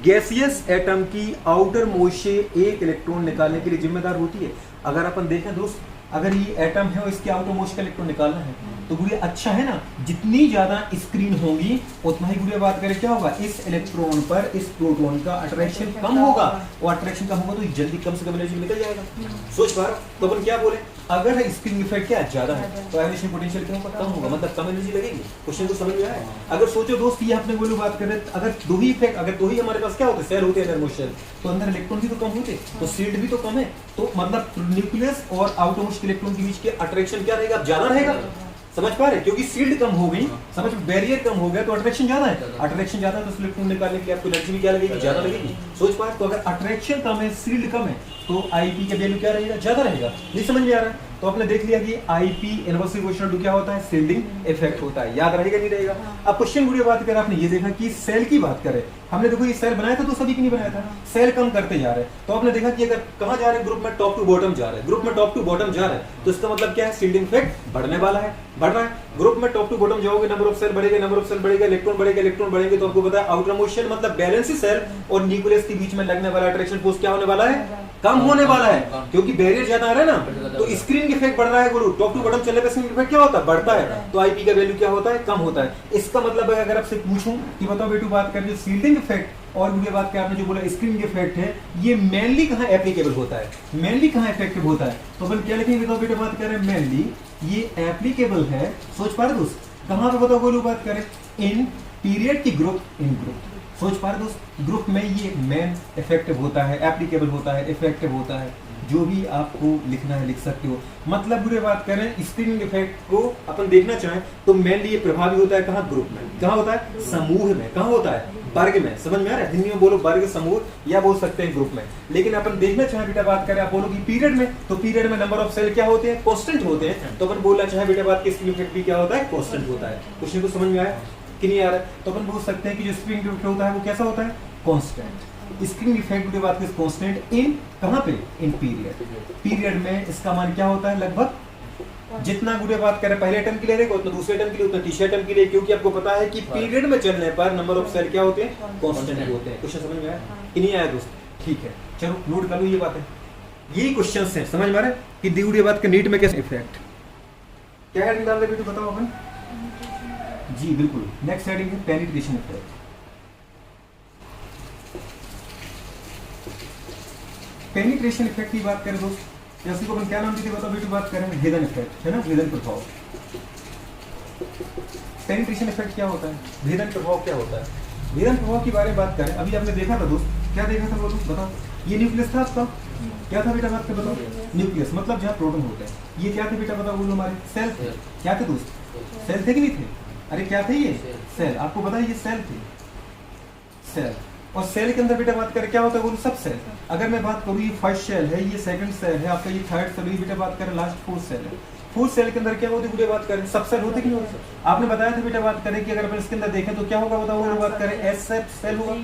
गैसियस एटम की आउटर मोस्ट से एक इलेक्ट्रॉन निकालने के लिए जिम्मेदार होती है। अगर अपन देखें दोस्त, अगर ये एटम है और इसके आउटर मोस्ट का इलेक्ट्रॉन निकालना है तो गुड़िया अच्छा है ना, जितनी ज्यादा स्क्रीन होगी उतना ही गुड़िया बात करें क्या होगा, इस इलेक्ट्रॉन पर इस प्रोटॉन का अट्रैक्शन कम होगा, और अट्रैक्शन कम होगा तो जल्दी कम से कम एनर्जी निकल जाएगा। सोच पा रहा हो? तो अपन क्या बोले, अगर स्क्रीन इफेक्ट क्या ज्यादा है तो आयोनेशन पोटेंशियल क्या होगा, कम होगा, मतलब कम एनर्जी लगेगी। क्वेश्चन को समझ में आया? अगर सोचो दोस्त ये आपने बोलो बात करें, अगर दो ही इफेक्ट, अगर दो ही हमारे पास क्या होते हैं, सेल होते हैं इनरमोस्ट सेल, तो अंदर इलेक्ट्रॉन भी तो कम होते, तो शील्ड भी तो कम है, तो मतलब न्यूक्लियस और आउटरमोस्ट इलेक्ट्रॉन के बीच के अट्रैक्शन क्या रहेगा, ज्यादा रहेगा। समझ पा रहे, क्योंकि शील्ड कम हो गई, समझ, बैरियर कम हो गया तो अट्रैक्शन ज्यादा है, अट्रैक्शन ज्यादा है तो इलेक्ट्रॉन निकालने के लिए आपको एनर्जी भी क्या लगेगी, ज्यादा लगेगी। सोच पा रहे, तो अगर अट्रैक्शन कम है, शील्ड कम है, तो आईपी का वैल्यू क्या रहेगा, ज्यादा रहेगा। नहीं समझ में आ रहा है? तो आपने देख लिया कि आईपी इनवर्सली प्रोपोर्शनल टू क्या होता है, शील्डिंग इफेक्ट होता है। याद रहेगा नहीं रहेगा? अब क्वेश्चन गुड़िया बात करें, आपने ये देखा कि सेल की बात करें, हमने देखो ये सेल बनाया था तो सभी की नहीं बनाया था, सेल कम करते जा रहे हैं, तो आपने देखा कि अगर कहां जा रहे हैं, ग्रुप में टॉप टू बॉटम जा रहे हैं, ग्रुप में टॉप टू बॉटम जा रहे हैं, तो इसका मतलब क्या है, शील्डिंग इफेक्ट बढ़ने वाला है, बढ़ रहा है। ग्रुप में टॉप टू बॉटम जाओगे, नंबर ऑफ सेल बढ़ेगा, नंबर ऑफ सेल बढ़ेगा, इलेक्ट्रॉन बढ़ेगा, इलेक्ट्रॉन बढ़ेंगे, तो आपको पता है आउटर मोशन मतलब बैलेंस सेल और न्यूक्लियस के बीच में लगने वाला अट्रैक्शन फोर्स क्या होने वाला है, कम होने वाला है, क्योंकि बैरियर ज्यादा आ रहा है ना, तो स्क्रीन इफेक्ट बढ़ रहा है। गुरु टॉप टू बॉटम चलने पे स्क्रीन इफेक्ट क्या होता है, बढ़ता है, तो आईपी का वैल्यू क्या होता है, कम होता है। इसका मतलब है अगर आपसे पूछूं कि बताओ बेटू बात करें जो शील्डिंग इफेक्ट और मुझे बात करें आपने जो बोला स्क्रीन इफेक्ट है, ये मेनली कहां एप्लीकेबल होता है, मेनली कहां इफेक्टिव होता है, तो अपन क्या लिखेंगे, बताओ बेटा बात करें मेनली ये एप्लीकेबल है, सोच पा रहे दोस्त, कहां पे बताओ बोलो बात करें, इन पीरियड की ग्रुप, इन ग्रुप, सोच पा रहे दोस्त, ग्रुप में ये मेन इफेक्टिव होता है, एप्लीकेबल होता है, इफेक्टिव होता है। जो भी आपको लिखना है लिख सकते हो। मतलब बुरे बात करें स्क्रीनिंग इफेक्ट को अपन देखना चाहें तो मेनली ये प्रभावी होता है कहाँ, ग्रुप में, कहाँ होता है, समूह में, कहाँ होता है, वर्ग में। समझ में आ रहा है? हिंदी में बोलो वर्ग, समूह या बोल सकते हैं ग्रुप में। लेकिन अपन देखना चाहे बेटा बात करें आप बोलो कि पीरियड में, तो पीरियड में नंबर ऑफ सेल क्या होते हैं, कांस्टेंट होते हैं। तो अपन बोलना चाहे बेटा बात की स्क्रीनिंग इफेक्ट भी क्या होता है, कांस्टेंट होता है। क्वेश्चन को समझ में आया कि नहीं आ रहा है? तो अपन बोल सकते हैं कि जो स्क्रीनिंग इफेक्ट होता है वो कैसा होता है, कांस्टेंट। स्क्रीनिंग इफेक्ट की बात करें कांस्टेंट इन कहां पे, इन पीरियड। पीरियड में इसका मान क्या होता है, लगभग जितना गुड़े बात करें पहले टर्म के लिए रहेगा उतना दूसरे टर्म के लिए, उतना तीसरे टर्म के लिए, क्योंकि आपको पता है कि पीरियड में चलने पर नंबर ऑफ सेल क्या होते हैं, कांस्टेंट होते हैं। क्वेश्चन समझ में आया कि नहीं आया दोस्त? ठीक है, चलो नोट कर लो ये बातें, यही क्वेश्चन है। समझ में आ रहा है कि दी बात का नीट में कैसे इफेक्ट क्या हेडिंग डाल रहे बताओ अपन? जी बिल्कुल, नेक्स्ट हेडिंग है पेनिट्रेशन इफेक्ट। पेनिट्रेशन इफेक्ट की बात करें दोस्त, जैसे को अपन क्या नाम देते बताओ बेटी, बात करें हेदन इफेक्ट, है ना, हेदन प्रभाव। पेनिट्रेशन इफेक्ट क्या होता है, भेदन प्रभाव क्या होता है? भेदन प्रभाव के बारे में बात करें, अभी आपने देखा था दोस्त, क्या देखा था बोलो बताओ? ये न्यूक्लियस था आपका, क्या था बेटा बात कर बताओ? न्यूक्लियस मतलब जहाँ प्रोटॉन होते हैं। ये क्या थे बेटा बताओ बोलो? हमारे सेल थे। क्या थे दोस्त? सेल थे कि नहीं थे? अरे क्या थे ये? सेल। आपको पता है ये सेल थे, सेल। और सेल के अंदर बेटा बात करें क्या होता है बोलो? सब सेल। अगर मैं बात करूँ ये फर्स्ट सेल है, ये सेकंड सेल है आपका, ये थर्ड सेल, ये बेटा बात करें लास्ट फोर्थ सेल है। फोर्थ सेल के अंदर क्या होती है बेटा बात करें? सब सेल होते कि नहीं होते? आपने बताया था बेटा बात करें कि अगर अपन इसके अंदर देखें तो क्या होगा बताओ? बात करें एस सब सेल होगा,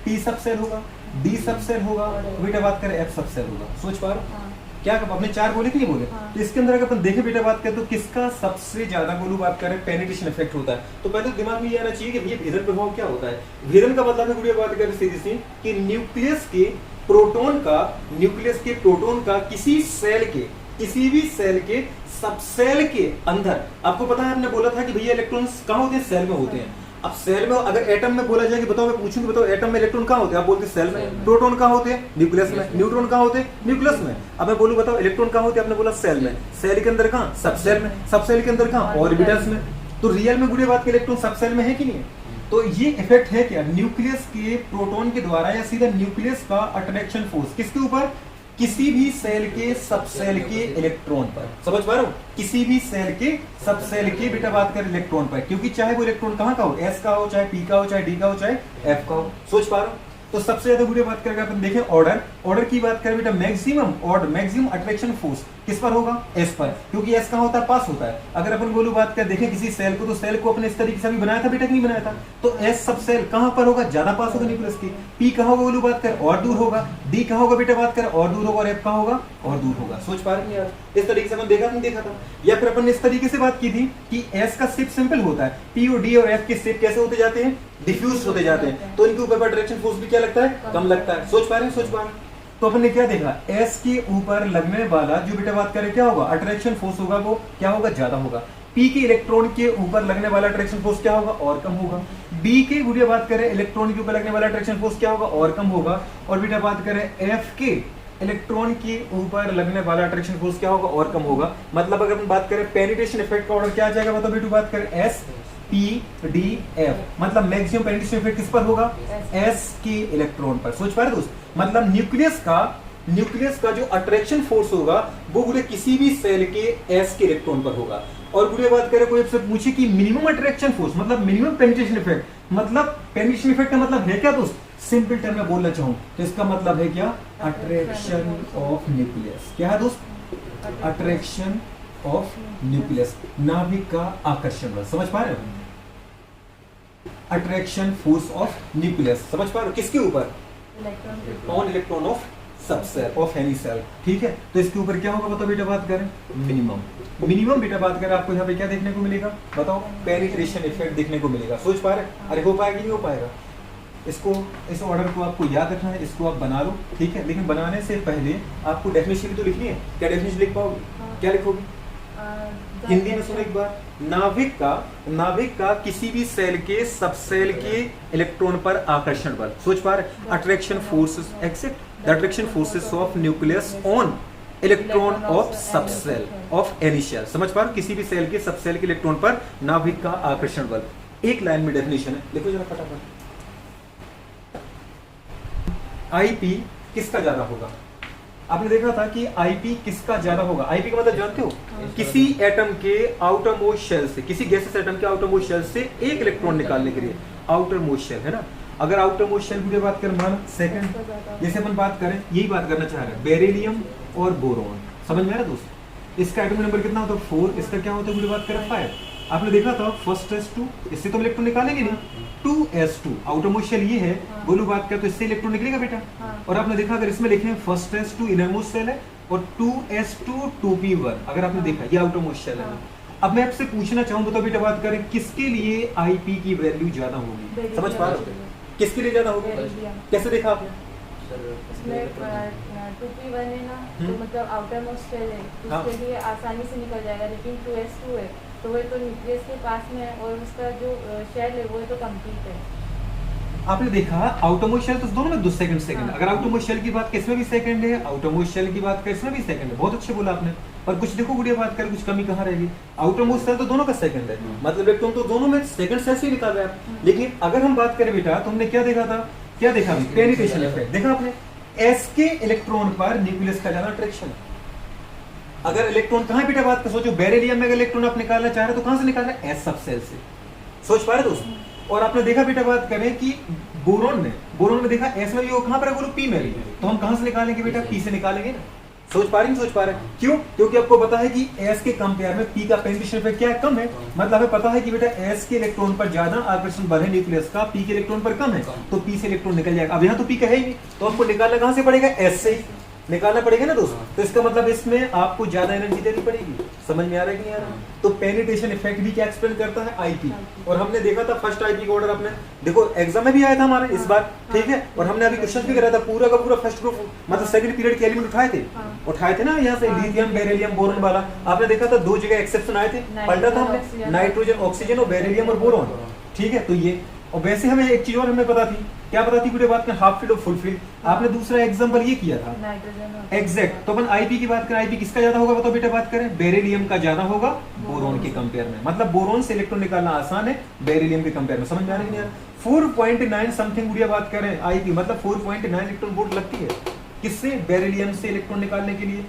टी सब सेल होगा, डी सब सेल होगा, बेटा बात करें एफ सब सेल होगा। सोच पा रहे हो क्या अपने चार बोले कि नहीं बोले? तो इसके अंदर अगर अपन देखें बेटा बात करें तो किसका सबसे ज्यादा बोलू बात करें पेनिट्रेशन इफेक्ट होता है? तो पहले दिमाग में ये आना चाहिए कि ये भेदन प्रभाव क्या होता है। भेदन का मतलब है गुड़िया बात करें सीधी सी कि न्यूक्लियस के प्रोटॉन का, न्यूक्लियस के प्रोटॉन का किसी सेल के, किसी भी सेल के सबसेल के अंदर, आपको पता है आपने बोला था कि भैया इलेक्ट्रॉन्स कहाँ होते हैं? सेल में होते हैं। अब सेल में अगर एटम में बोला जाए कि बताओ, मैं पूछूंगी बताओ एटम में इलेक्ट्रॉन कहाँ होते हैं? आप बोलते हैं सेल में। प्रोटॉन कहाँ होते हैं? न्यूक्लियस में। न्यूट्रॉन कहाँ होते हैं? न्यूक्लियस में। अब मैं बोलूं बताओ इलेक्ट्रॉन कहाँ होते हैं? आपने बोला सेल में। सेल के अंदर कहाँ? सब सेल में। सब सेल के अंदर कहाँ? ऑर्बिटल्स में। तो रियल में गुड़े बात के इलेक्ट्रॉन सब सेल में है कि नहीं है? तो ये इफेक्ट है क्या? न्यूक्लियस के प्रोटॉन के द्वारा या सीधा न्यूक्लियस का अट्रैक्शन फोर्स किसके ऊपर? किसी भी सेल के सबसेल के इलेक्ट्रॉन पर। समझ पा रहे हो? किसी भी सेल के सबसेल के बेटा बात कर इलेक्ट्रॉन पर, क्योंकि चाहे वो इलेक्ट्रॉन कहाँ का हो, एस का हो, चाहे पी का हो, चाहे डी का हो, चाहे एफ का हो। सोच पा रहे हो? तो सबसे ज्यादा बुरी बात करके अपन देखें ऑर्डर, ऑर्डर की बात करें बेटा maximum order, maximum attraction force किस पर होगा? एस पर, क्योंकि एस कहाँ होता है? पास होता है। अगर अपन बोलो बात कर देखें किसी सेल को, तो सेल को अपने इस तरीके से भी बनाया था बेटा कि नहीं बनाया था? तो एस सब सेल कहाँ पर होगा? ज्यादा पास होगा न्यूक्लियस की। पी कहाँ होगा बोलो बात कर? और दूर होगा। डी कहाँ होगा बेटा बात कर? और दूर होगा। और एफ कहाँ होगा? और दूर होगा। सोच पा रहे हैं यार? इस तरीके से अपन देखा नहीं देखा था? या फिर अपन ने इस तरीके से बात की थी कि एस का शेप सिंपल होता है, पी और डी और एफ के शेप कैसे होते जाते हैं? डिफ्यूज होते जाते हैं, तो इनके ऊपर अट्रैक्शन फोर्स भी क्या लगता है, कम लगता है। सोच पा रहे हैं, सोच पा रहे हैं। तो अपन ने क्या देखा, एस के ऊपर लगने वाला जो बेटा बात करें क्या होगा, अट्रैक्शन फोर्स होगा, वो क्या होगा, ज्यादा होगा। पी के इलेक्ट्रॉन के ऊपर लगने वाला अट्रैक्शन फोर्स क्या होगा, और कम होगा। बी के बेटा बात करें इलेक्ट्रॉन के ऊपर लगने वाला अट्रैक्शन फोर्स क्या होगा, और कम होगा। और बेटा बात करें एफ के इलेक्ट्रॉन के ऊपर लगने वाला अट्रैक्शन फोर्स क्या होगा, और कम होगा। मतलब अगर हम बात करें पेनिट्रेशन इफेक्ट का ऑर्डर क्या आ जाएगा, मतलब बेटा बात करें एस पी डी एफ, मतलब मैक्सिमम पेनिट्रेशन इफेक्ट किस पर होगा, एस के इलेक्ट्रॉन पर। सोच पा रहे दोस्त, मतलब न्यूक्लियस का जो अट्रैक्शन फोर्स होगा वो पूरे किसी भी सेल के एस के इलेक्ट्रॉन पर होगा। और पूरे बात करें कोई आपसे पूछे कि मिनिमम अट्रैक्शन फोर्स मतलब मिनिमम पेनिट्रेशन इफेक्ट, मतलब पेनिट्रेशन इफेक्ट का मतलब है क्या दोस्त, सिंपल टर्म में बोलना चाहूं तो इसका मतलब है क्या, अट्रैक्शन ऑफ न्यूक्लियस। क्या है दोस्त, अट्रैक्शन ऑफ न्यूक्लियस, नाभिक का आकर्षण बल। समझ पा रहे हो, अट्रैक्शन फोर्स ऑफ न्यूक्लियस, समझ पा रहे हो, किसके ऊपर, on electron of subshell of any shell. ठीक है, तो इसके ऊपर क्या होगा बताओ बेटा बात करें, मिनिमम बेटा बात करें आपको यहाँ पे क्या देखने को मिलेगा, बताओ, पेनिट्रेशन इफेक्ट देखने को मिलेगा। सोच पा रहे, अरे हो पाएगा नहीं हो पाएगा, इसको इस ऑर्डर को आपको याद रखना है, इसको आप बना लो। ठीक है, लेकिन बनाने से पहले आपको डेफिनेशन भी तो लिखनी है। क्या डेफिनेशन लिख पाओगे, क्या लिखोगे, हिंदी में सुनो एक बार, नाभिक का किसी भी सेल के सबसेल के इलेक्ट्रॉन पर आकर्षण बल। सोच पा रहे, attraction forces except the attraction forces of nucleus on electron of subshell of any shell. समझ पा रहे, किसी भी सेल के सबसेल के इलेक्ट्रॉन पर नाभिक का आकर्षण बल। एक लाइन में डेफिनेशन है, देखो जरा फटाफट। आईपी किसका ज्यादा होगा, आपने देखा था कि आईपी किसका ज्यादा होगा। आईपी का मतलब जानते हो, किसी एटम के आउटर मोस्ट शेल से, किसी गैसेस एटम के आउटर मोस्ट शेल से एक इलेक्ट्रॉन निकालने के लिए, आउटर मोस्ट शेल है ना, अगर आउटर मोस्ट शेल की बात करें मान सेकंड, जैसे अपन बात करें, यही बात करना चाह रहे हैं, बेरिलियम और बोरॉन, समझ में आ रहा है दोस्त, इसका एटॉमिक नंबर कितना होता है 4, इसका क्या होता है पूरी बात करें 5। आपने देखा था फर्स्ट S2, इससे तो इलेक्ट्रॉन निकालेंगे नहीं, 2s2 आउटर मोस्ट शेल ये है, बोलो बात कर तो इससे इलेक्ट्रॉन निकलेगा बेटा। और आपने देखा अगर इसमें लिखे first S2 inner most shell है और 2s2 2p1, अगर आपने देखा ये आउटर मोस्ट शेल है। अब मैं आपसे पूछना चाहूँ बताओ बेटा बात करें किसके लिए आईपी की वैल्यू ज्यादा होगी, समझ पा रहे हो, किसके लिए ज्यादा होगी, कैसे देखा आपने, उसमें 2p1 है ना, तो मतलब आउटर मोस्ट शेल है, उसके लिए आसानी से निकल जाएगा, लेकिन 2s2 है तो वो तो न्यूक्लियस के पास में है और उसका जो शेल है वो तो कंप्लीट है। आपने देखा आउटर मोस्ट शेल तो दोनों में 2 सेकंड, अगर आउटर मोस्ट शेल की बात किसमें भी सेकंड है, आउटर मोस्ट शेल की बात कर इसमें भी सेकंड है, बहुत अच्छे बोला आपने। पर कुछ देखो गुड़िया बात कर, कुछ कमी कहाँ रहेगी, आउटर मोस्ट शेल तो दोनों का सेकंड है, मतलब इलेक्ट्रॉन तो दोनों में सेकंड सेल से निकाल रहे हैं। लेकिन अगर हम बात करें बेटा तो हमने क्या देखा था, क्या देखा, पेनिट्रेशन इफेक्ट देखा आपने, एस के इलेक्ट्रॉन पर न्यूक्लियस का ज्यादा अट्रैक्शन। अगर इलेक्ट्रॉन कहाँ बेटा बात कर सोचो, बेरिलियम में अगर इलेक्ट्रॉन आप निकालना चाह रहे हो तो कहां से निकालना है, एस सबसेल से। सोच पा रहे दोस्त। और आपने देखा बेटा बात करें कि बोरॉन में देखा एस में भी वो कहां पर है, बोलो पी में भी, तो हम कहां से निकालेंगे बेटा, पी से निकालेंगे ना। सोच पा रहे, क्यों, क्योंकि आपको पता है कि एस के कंपेयर में पी का पेनिट्रेशन इफेक्ट क्या है, कम है। मतलब हमें पता है कि बेटा एस के इलेक्ट्रॉन पर ज्यादा आकर्षण बल है न्यूक्लियस का, पी के इलेक्ट्रॉन पर कम है, तो पी से इलेक्ट्रॉन निकल जाएगा। अब यहाँ तो पी का है ही नहीं, तो आपको निकालना कहां से पड़ेगा, एस से ही निकालना पड़ेगा ना दोस्त। तो इसका मतलब इसमें आपको ज्यादा एनर्जी देनी पड़ेगी। समझ में आ रहा है कि नहीं आ रहा? तो पेनिट्रेशन इफेक्ट भी क्या एक्सप्लेन करता है, आईपी। और हमने देखा था फर्स्ट आईपी का ऑर्डर, आपने देखो एग्जाम में भी आया था हमारे इस बार, ठीक है। और हमने अभी क्वेश्चन भी करा था पूरा का पूरा फर्स्ट ग्रुप, मतलब सेकंड पीरियड के एलिमेंट उठाए थे ना यहाँ से, लिथियम बेरिलियम बोरॉन वाला। आपने देखा था 2 जगह एक्सेप्शन आए थे, पलटा था हमने, नाइट्रोजन ऑक्सीजन और बेरिलियम और बोरॉन, ठीक है। तो ये, और वैसे हमें एक चीज और हमें पता थी, क्या पता थी पूरे बात में, हाफ फील्ड और फुल फील्ड। आपने दूसरा एग्जांपल ये किया था एग्जैक्ट। तो अपन आईपी की बात करें, आईपी किसका ज्यादा होगा बताओ बेटा बात करें, बेरिलियम का ज्यादा होगा बोरॉन के कंपेयर में। मतलब बोरॉन से इलेक्ट्रॉन निकालना आसान है बेरिलियम के कंपेयर में। समझ में आ रही है यार? 4.9 समथिंग गुड़िया बात करें आईपी, मतलब 4.9 इलेक्ट्रॉन वोल्ट लगती है किससे, बेरिलियम से इलेक्ट्रॉन निकालने के लिए,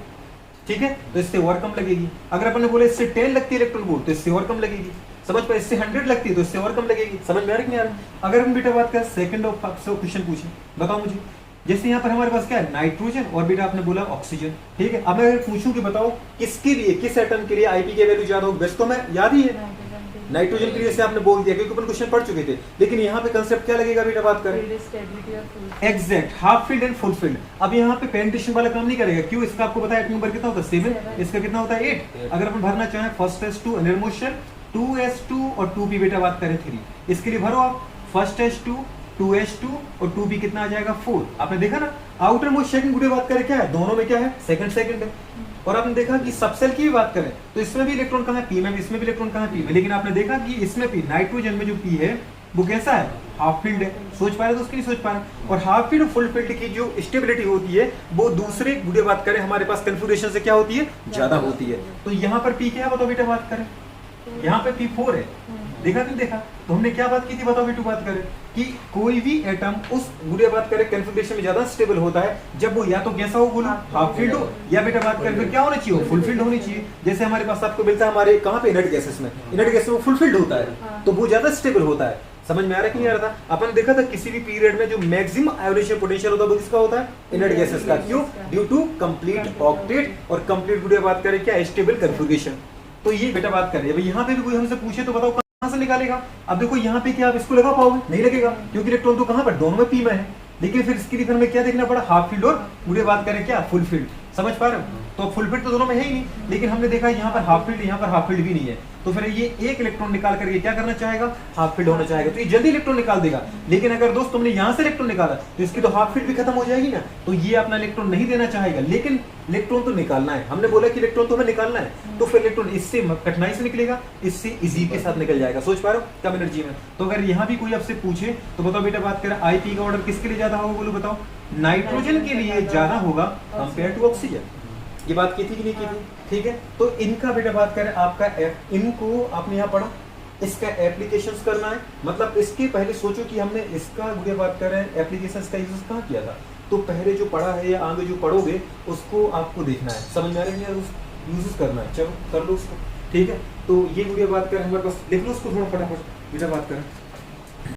ठीक है। तो इससे और कम लगेगी। अगर अपन ने बोले इससे 10 लगती है इलेक्ट्रॉन वोल्ट, तो इससे और कम लगेगी। समझ पाए, इससे 100 लगती है तो इससे और कम लगेगी। समझ में आ रही है नहीं आ रहा? अगर हम बेटा बात करें सेकंड ऑफ आपसे क्वेश्चन पूछे, बताओ मुझे, जैसे यहाँ पर हमारे पास क्या है, नाइट्रोजन और बेटा आपने बोला ऑक्सीजन, ठीक है। अब मैं अगर पूछूं कि बताओ किसके लिए, किस एटम के लिए आईपी की वैल्यू ज्यादा होगी, वैसे तो मैं याद ही है नाइट्रोजन के लिए से आपने बोल दिया क्योंकि अपन क्वेश्चन पढ़ चुके थे। लेकिन यहाँ पे कंसेप्ट क्या लगेगा बेटा बात करें, exact half field and full field. अब यहाँ पे पेनिट्रेशन वाला काम नहीं करेगा, क्यों, इसका आपको पता है नंबर कितना होता है 7, इसका कितना होता है 8। अगर अपन भरना चाहें first S2 inner motion, 2s2 और 2p बेटा बात करें 3, इसके लिए भरो आप फर्स्ट H2 2H2 और 2p कितना आ जाएगा 4। आपने देखा ना आउटर मोस्ट शेल की गुड़े बात करें क्या है, दोनों में क्या है सेकंड है। और आपने देखा कि सबसेल की भी बात करें तो इसमें भी इलेक्ट्रॉन कहाँ है p में, इसमें भी इलेक्ट्रॉन कहाँ है p में, लेकिन आपने देखा कि इसमें p नाइट्रोजन में जो p है वो कैसा है, हाफ फील्ड है। सोच पा रहे तो उसकी नहीं सोच पा रहे। और हाफ फील्ड और फुल फील्ड की जो स्टेबिलिटी होती है वो दूसरे गुड़े बात करें हमारे पास कन्फिगरेशन से क्या होती है, ज्यादा होती है। तो यहाँ पर p क्या है बताओ बेटा, बात करें यहाँ पे p4 है, देखा नहीं देखा। तो हमने क्या बात की थी बताओ बेटू, बात करें कि कोई भी एटम उस गुड़े बात करें कन्फिगरेशन में ज्यादा स्टेबल होता है जब वो या तो कैसा हो, बोलो हाफ फील्ड हो, या बेटा बात करें फिर क्या होना चाहिए, फुल फील्ड होनी चाहिए। जैसे हमारे पास आपको मिलता है हमारे कहाँ पे इनर्ट गैसेस में, इनर्ट गैसेस में फुल फील्ड होता है तो वो ज्यादा स्टेबल होता है। समझ में आ रहा है कि नहीं आ रहा था। अपन ने देखा था किसी भी पीरियड में जो मैक्सिमम आयोनेशन पोटेंशियल होता है वो किसका होता है, इनर्ट गैसेस का। क्यों, ड्यू टू कंप्लीट ऑक्टेट और कंप्लीट गुड़े बात करें क्या, स्टेबल कन्फिगरेशन। तो ये बेटा बात करें। अब यहाँ पे भी कोई हमसे पूछे तो बताओ कहाँ से निकालेगा। अब देखो यहाँ पे क्या आप इसको लगा पाओगे, नहीं लगेगा, क्योंकि इलेक्ट्रॉन तो कहाँ पर दोनों में p में है। लेकिन फिर इसके लिए हमें क्या देखना पड़ा, हाफ फील्ड और गुड़े बात करें क्या, फुल फील्ड। समझ पा रहे हो। तो फुल फील्ड तो दोनों में है ही नहीं, लेकिन हमने देखा यहाँ पर हाफ फील्ड, यहाँ पर हाफ फील्ड भी नहीं है। तो फिर ये एक इलेक्ट्रॉन निकाल करके क्या करना चाहेगा, हाफ फील्ड होना चाहेगा। तो ये जल्दी इलेक्ट्रॉन निकाल देगा। लेकिन अगर दोस्त तुमने यहाँ से इलेक्ट्रॉन निकाला तो इसकी तो हाफ फील्ड भी खत्म हो जाएगी ना, तो ये अपना इलेक्ट्रॉन नहीं देना चाहेगा। लेकिन इलेक्ट्रॉन तो निकालना है, हमने बोला कि इलेक्ट्रॉन तो हमें निकालना है। तो फिर इलेक्ट्रॉन इससे कठिनाई से निकलेगा, इससे इजी के साथ निकल जाएगा। सोच पा रहे हो, कम एनर्जी में। तो अगर यहाँ भी कोई आपसे पूछे तो बताओ बेटा बात करें IP का ऑर्डर किसके लिए ज्यादा होगा, बोलो बताओ। नाइट्रोजन के लिए ज्यादा होगा कंपेयर टू ऑक्सीजन। ये बात की थी कि नहीं की थी, ठीक है। तो इनका बेटा बात करें आपका इनको आपने यहाँ पढ़ा, इसका एप्लीकेशंस करना है। मतलब इसके पहले सोचो कि हमने इसका गुड़े बात कर रहे हैं एप्लीकेशंस का यूज कहाँ किया था। तो पहले जो पढ़ा है या आगे जो पढ़ोगे उसको आपको देखना है, समझ में आ रहा है, यूज करना है। चलो कर लो उसको, ठीक है। तो ये गुड़े बात करें हमारे पास, लिख लो उसको थोड़ा फटाफट बेटा बात करें।